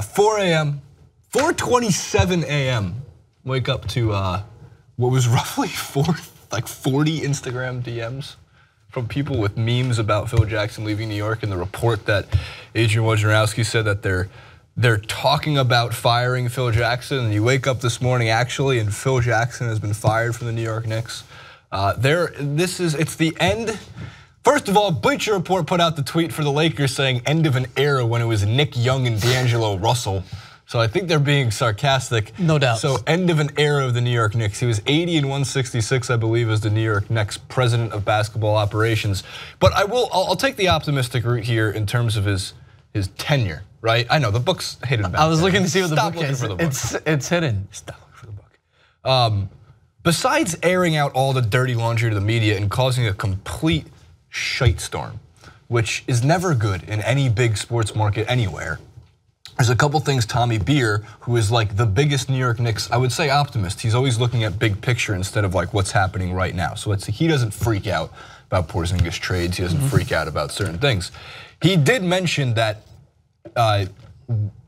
4 a.m., 4:27 a.m. Wake up to what was roughly 40 Instagram DMs from people with memes about Phil Jackson leaving New York, and the report that Adrian Wojnarowski said that they're talking about firing Phil Jackson. And you wake up this morning actually, and Phil Jackson has been fired from the New York Knicks. It's the end. First of all, Bleacher Report put out the tweet for the Lakers saying end of an era when it was Nick Young and D'Angelo Russell. So I think they're being sarcastic. No doubt. So end of an era of the New York Knicks. He was 80 and 166, I believe, as the New York Knicks president of basketball operations. But I'll take the optimistic route here in terms of his tenure, right? I know the book's hidden back. I was looking to see what the Stop book is. For the book. It's hidden. Stop looking for the book. Besides airing out all the dirty laundry to the media and causing a complete shitstorm, which is never good in any big sports market anywhere, there's a couple things Tommy Beer, who is like the biggest New York Knicks, I would say optimist. He's always looking at big picture instead of like what's happening right now. So he doesn't freak out about Porzingis trades. He doesn't freak out about certain things. He did mention that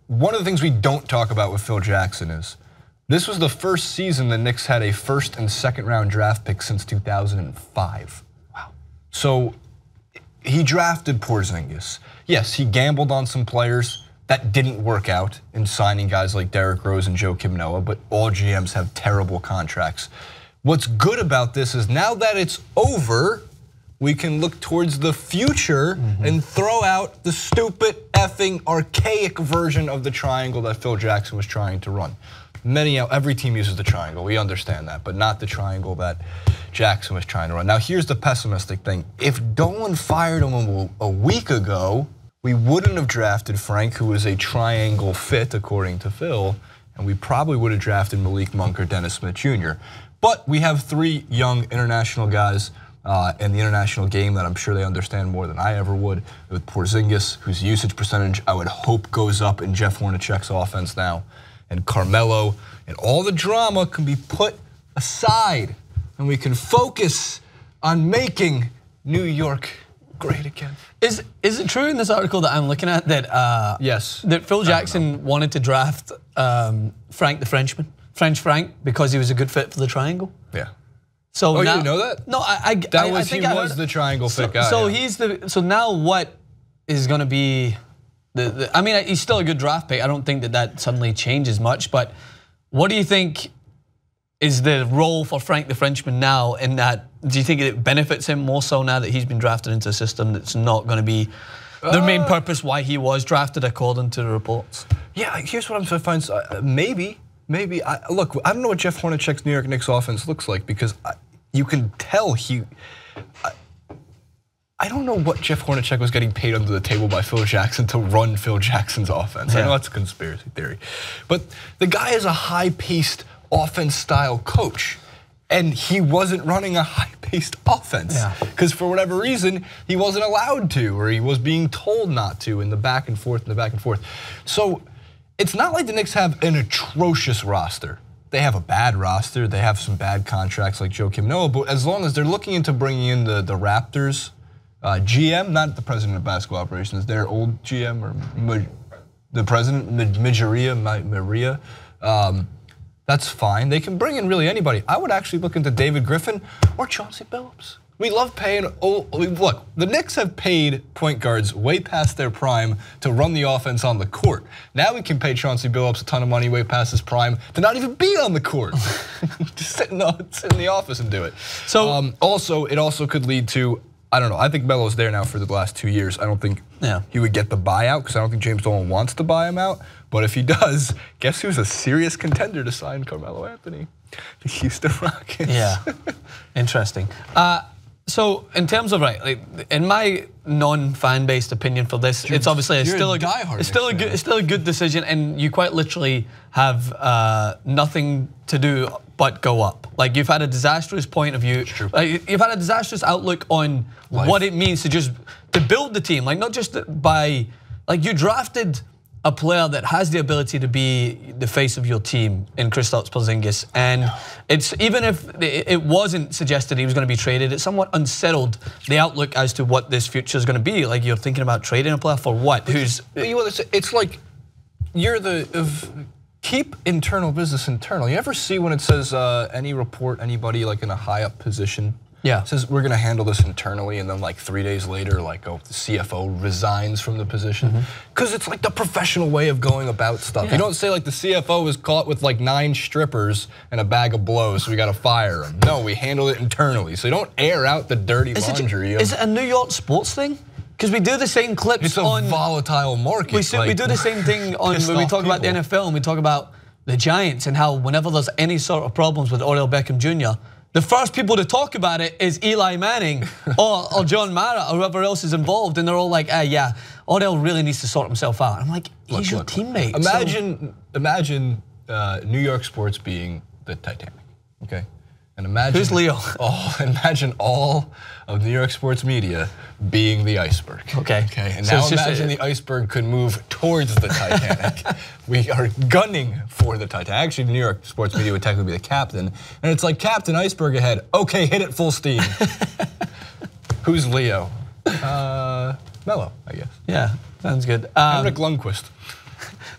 one of the things we don't talk about with Phil Jackson is this was the first season the Knicks had a first and second round draft pick since 2005. Wow. So he drafted Porzingis. Yes, he gambled on some players. That didn't work out in signing guys like Derrick Rose and Joakim Noah, but all GMs have terrible contracts. What's good about this is now that it's over, we can look towards the future and throw out the stupid, effing, archaic version of the triangle that Phil Jackson was trying to run. Every team uses the triangle, we understand that, but not the triangle that Jackson was trying to run. Now here's the pessimistic thing. If Dolan fired him a week ago, we wouldn't have drafted Frank, who is a triangle fit, according to Phil, and we probably would have drafted Malik Monk or Dennis Smith Jr. But we have 3 young international guys in the international game that I'm sure they understand more than I ever would, with Porzingis, whose usage percentage I would hope goes up in Jeff Hornacek's offense now, and Carmelo, and all the drama can be put aside, and we can focus on making New York great again. Is it true in this article that I'm looking at that yes, that Phil Jackson wanted to draft Frank the Frenchman, French Frank, because he was a good fit for the triangle? Yeah. So now, you didn't know that? No, he was the triangle fit guy. So yeah. So now what is going to be I mean, he's still a good draft pick. I don't think that suddenly changes much. But what do you think is the role for Frank the Frenchman now? In that, do you think it benefits him more so now that he's been drafted into a system that's not going to be the main purpose why he was drafted, according to the reports? Yeah, here's what I'm trying to find. Maybe. Look, I don't know what Jeff Hornacek's New York Knicks offense looks like, because you can tell I don't know what Jeff Hornacek was getting paid under the table by Phil Jackson to run Phil Jackson's offense. Yeah. I know that's a conspiracy theory. But the guy is a high-paced offense-style coach, and he wasn't running a high-paced offense. Because for whatever reason, he wasn't allowed to, or he was being told not to in the back and forth. So it's not like the Knicks have an atrocious roster. They have a bad roster. They have some bad contracts like Joakim Noah. But as long as they're looking into bringing in the Raptors GM, not the president of basketball operations, their old GM or the president, Maria, that's fine. They can bring in really anybody. I would actually look into David Griffin or Chauncey Billups. We love paying, look, the Knicks have paid point guards way past their prime to run the offense on the court. Now we can pay Chauncey Billups a ton of money way past his prime to not even be on the court. Just sit in the office and do it. So it also could lead to, I don't know, I think Melo's there now for the last 2 years. I don't think he would get the buyout, because I don't think James Dolan wants to buy him out. But if he does, guess who's a serious contender to sign Carmelo Anthony? The Houston Rockets. Yeah, interesting. So in terms of in my non-fan based opinion for this, it's obviously still a good decision, and you quite literally have nothing to do but go up. Like, you've had a disastrous point of view. You've had a disastrous outlook on what it means to build the team. Like, not just by, like, you drafted a player that has the ability to be the face of your team in Kristaps Porzingis, and it's, even if it wasn't suggested he was going to be traded, it somewhat unsettled the outlook as to what this future is going to be. Like, you're thinking about trading a player for what? It's like, keep internal business internal. You ever see when it says any report, anybody like in a high up position? Yeah. It says we're going to handle this internally, and then like 3 days later, like the CFO resigns from the position. Because it's like the professional way of going about stuff. You don't say like the CFO was caught with like 9 strippers and a bag of blows, so we got to fire him. No, we handle it internally. So you don't air out the dirty laundry. Is it a New York sports thing? Because we do the same clips it's a volatile market. We do the same thing on when we talk about the NFL and we talk about the Giants and how whenever there's any sort of problems with Odell Beckham Jr., the first people to talk about it is Eli Manning or John Mara or whoever else is involved, and they're all like, yeah, Odell really needs to sort himself out. I'm like, he's your teammate. Imagine New York sports being the Titanic, okay? And imagine who's Leo? Imagine all of New York sports media being the iceberg. Okay. And now imagine the iceberg could move towards the Titanic. We are gunning for the Titanic. Actually, New York sports media would technically be the captain, and it's like, Captain, iceberg ahead. Okay, hit it full steam. Who's Leo? Mello, I guess. Yeah, sounds good. Henrik Lundqvist.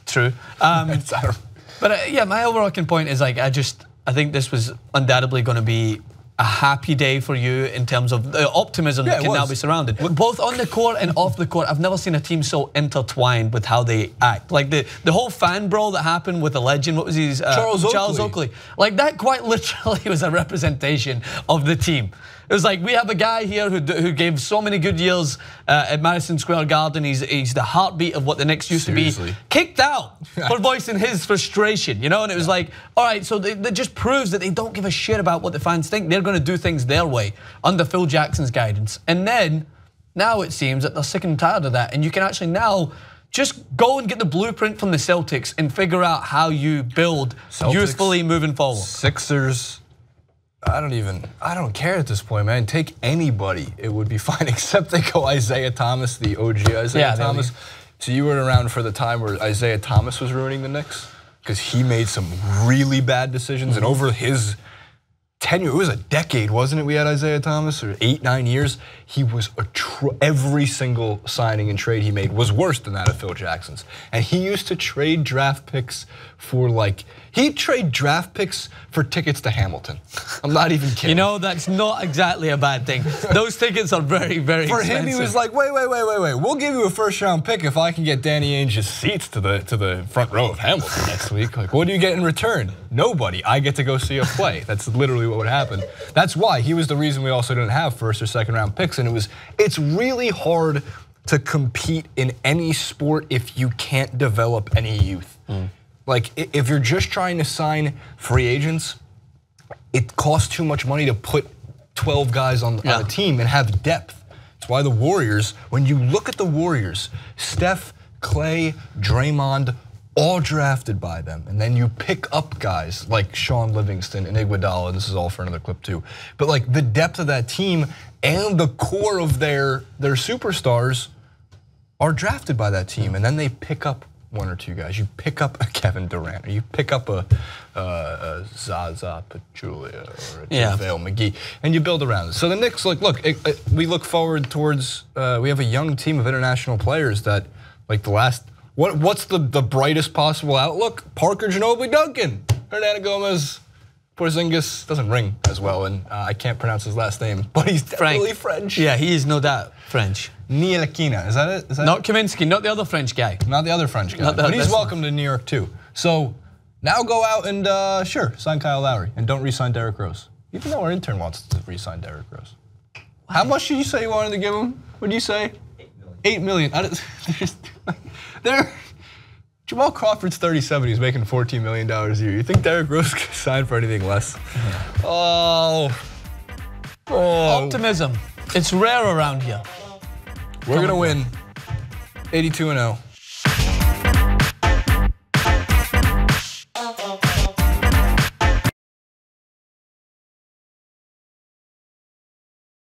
True. But yeah, my overarching point is like I think this was undoubtedly going to be a happy day for you in terms of the optimism that can now be surrounded. Both on the court and off the court, I've never seen a team so intertwined with how they act. Like the whole fan brawl that happened with the legend, what was his? Charles Oakley. Like that quite literally was a representation of the team. It was like, we have a guy here who gave so many good years at Madison Square Garden. He's the heartbeat of what the Knicks used to be. Kicked out for voicing his frustration, you know? And it was like, all right, so that just proves that they don't give a shit about what the fans think. They're going to do things their way under Phil Jackson's guidance. And then, now it seems that they're sick and tired of that. And you can actually now just go and get the blueprint from the Celtics and figure out how you build usefully moving forward. Sixers. I don't care at this point, man. Take anybody, it would be fine, except they go Isaiah Thomas, the OG Isaiah Thomas. So you weren't around for the time where Isaiah Thomas was ruining the Knicks? Because he made some really bad decisions, and over his tenure, it was a decade, wasn't it? We had Isaiah Thomas, or 8, 9 years. He was every single signing and trade he made was worse than that of Phil Jackson's. And he used to trade draft picks for he'd trade draft picks for tickets to Hamilton. I'm not even kidding. You know, that's not exactly a bad thing. Those tickets are very, very expensive. For him, he was like, wait. We'll give you a first-round pick if I can get Danny Ainge's seats to the front row of Hamilton next week. Like, what do you get in return? Nobody. I get to go see a play. That's literally what would happen. That's why he was the reason we also didn't have first or second-round picks. And it's really hard to compete in any sport if you can't develop any youth. Like, if you're just trying to sign free agents, it costs too much money to put 12 guys on a team and have depth. That's why the Warriors, when you look at the Warriors, Steph, Clay, Draymond, all drafted by them. And then you pick up guys like Sean Livingston and Iguodala, this is all for another clip too. But like the depth of that team and the core of their superstars are drafted by that team. And then they pick up 1 or 2 guys. You pick up a Kevin Durant, or you pick up a Zaza Pachulia or a JaVale McGee, and you build around it. So the Knicks, we look forward towards, we have a young team of international players that, like what's the brightest possible outlook? Parker Ginobili Duncan, Hernando Gomez, Porzingis, doesn't ring as well, and I can't pronounce his last name, but he's definitely French. Yeah, he is no doubt French. Ntilikina, is that it? Not Kaminsky, not the other French guy. Not the other French guy, but he's welcome to New York too. So now go out and sign Kyle Lowry, and don't re-sign Derrick Rose. Even though our intern wants to re-sign Derrick Rose. Wow. How much did you say you wanted to give him? What did you say? $8 million. Jamal Crawford's 37. He's making $14 million a year. You think Derrick Rose could sign for anything less? Optimism. It's rare around here. We're gonna win 82-0.